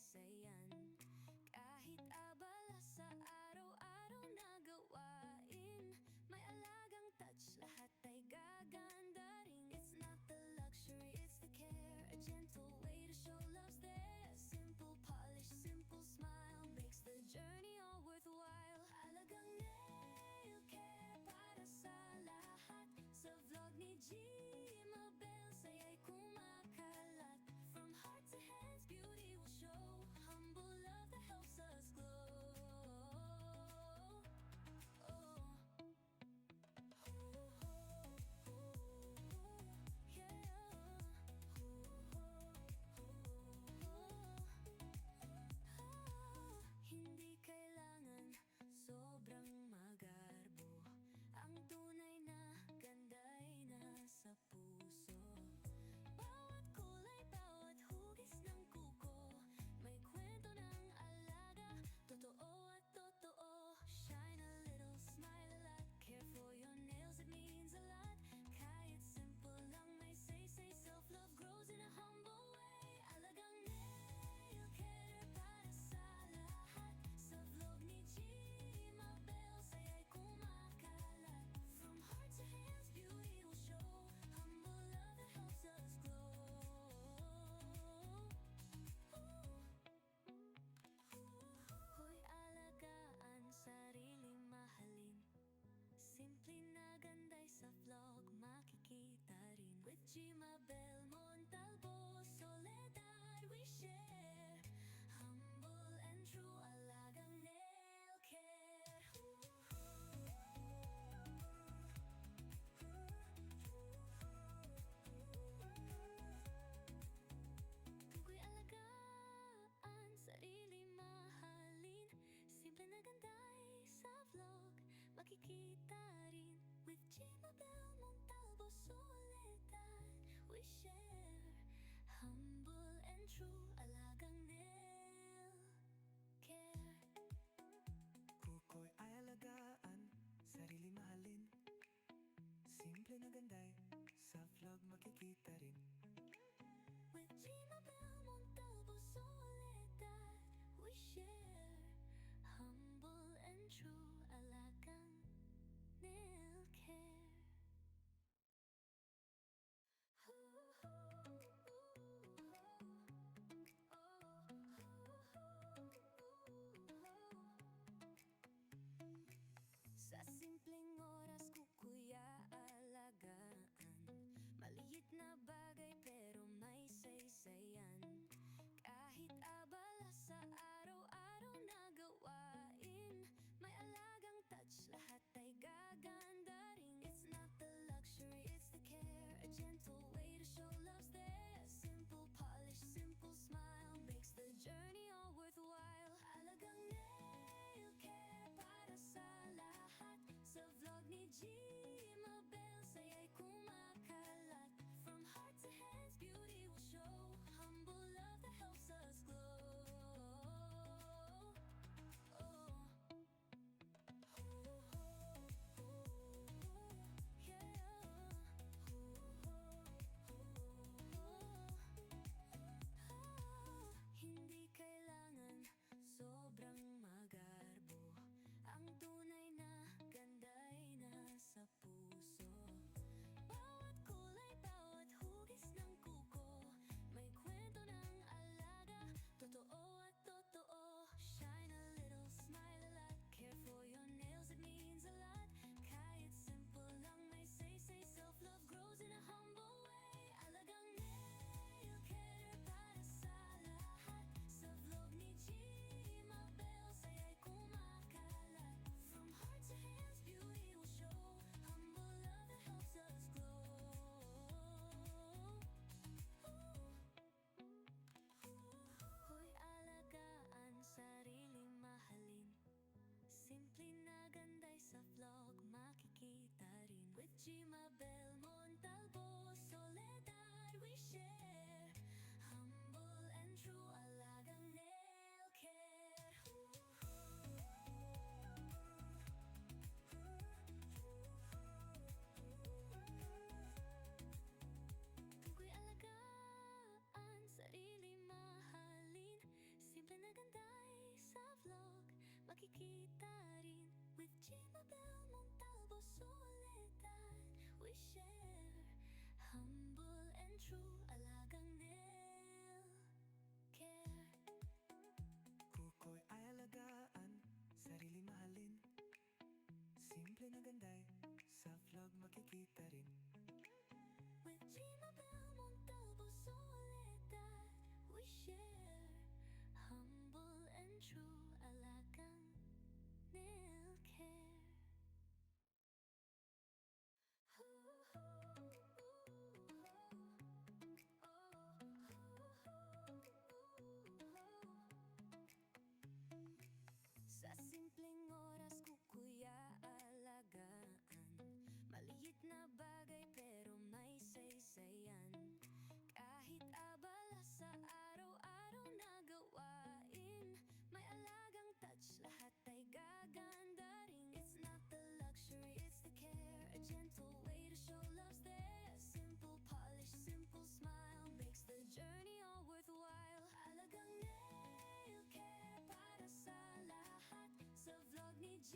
saysayan. Kahit abala sa araw-araw na gawain, may alagang touch, lahat ay gaganda rin. It's not the luxury, it's the care, a gentle way to show love's there. Simple polish, simple smile makes the journey all worthwhile. Alagang nail care para sa lahat, sa vlog ni Gmabel saya'y kumakalat. From heart to hands, beauty will show, humble love that helps us glow. Hindi kailangan sobrang magarbo, ang tunay na ganda ay nasa puso. Bawat kulay, bawat hugis ng kuko, may kwento ng alaga, totoo at totoo. Shine a little, smile a lot, care for your nails, it means a lot. Kahit simple lang may say, self-love grows in a humble way. Alagang nail care para sa lahat, sa vlog ni Gmabel saya'y kumakalat. From heart to hands, beauty will show, humble love that helps us glow. Hoy, alagaan, sariling mahalin, simple na ganda'y sa vlog makikita rin. With Gmabel Montalvo, Soledad we share, humble and true, alagang nail care. Tukoy alagaan, sarili mahalin, simple na ganda'y sa vlog makikita rin. With Gmabel Montalvo, Soledad we share, humble and true, alagang nail care. Kuko'y ay alagaan, sarili mahalin, simple na ganda'y sa vlog makikita rin. With Gmabel Montalvo, Soledad we share, humble and true, alagang nail care. Sa simpleng oras ko kuya alagaan, maliit na bagay pero may saysayan. Kahit abala sa araw-araw na gawain, may alaga Gmabel mong talbos ulitan. We share humble and true alagang nail care. Kuko'y ay alagaan, sarili mahalin. Simple na ganday, sa vlog makikita rin. With Gmabel mong talbos ulitan. We share humble and true alagang nail care. Sa simpleng oras kukuy aalagaan. Maliit na bagay pero may saysayan. Kahit abala sa araw-araw na gawain, may alagang touch, lahat ay gaganda rin. It's not the luxury, it's the care. A gentle way to show love's there. Simple polish, simple smile makes the journey all worthwhile. Alagang nail care para sa lahat. Sa vlog ni G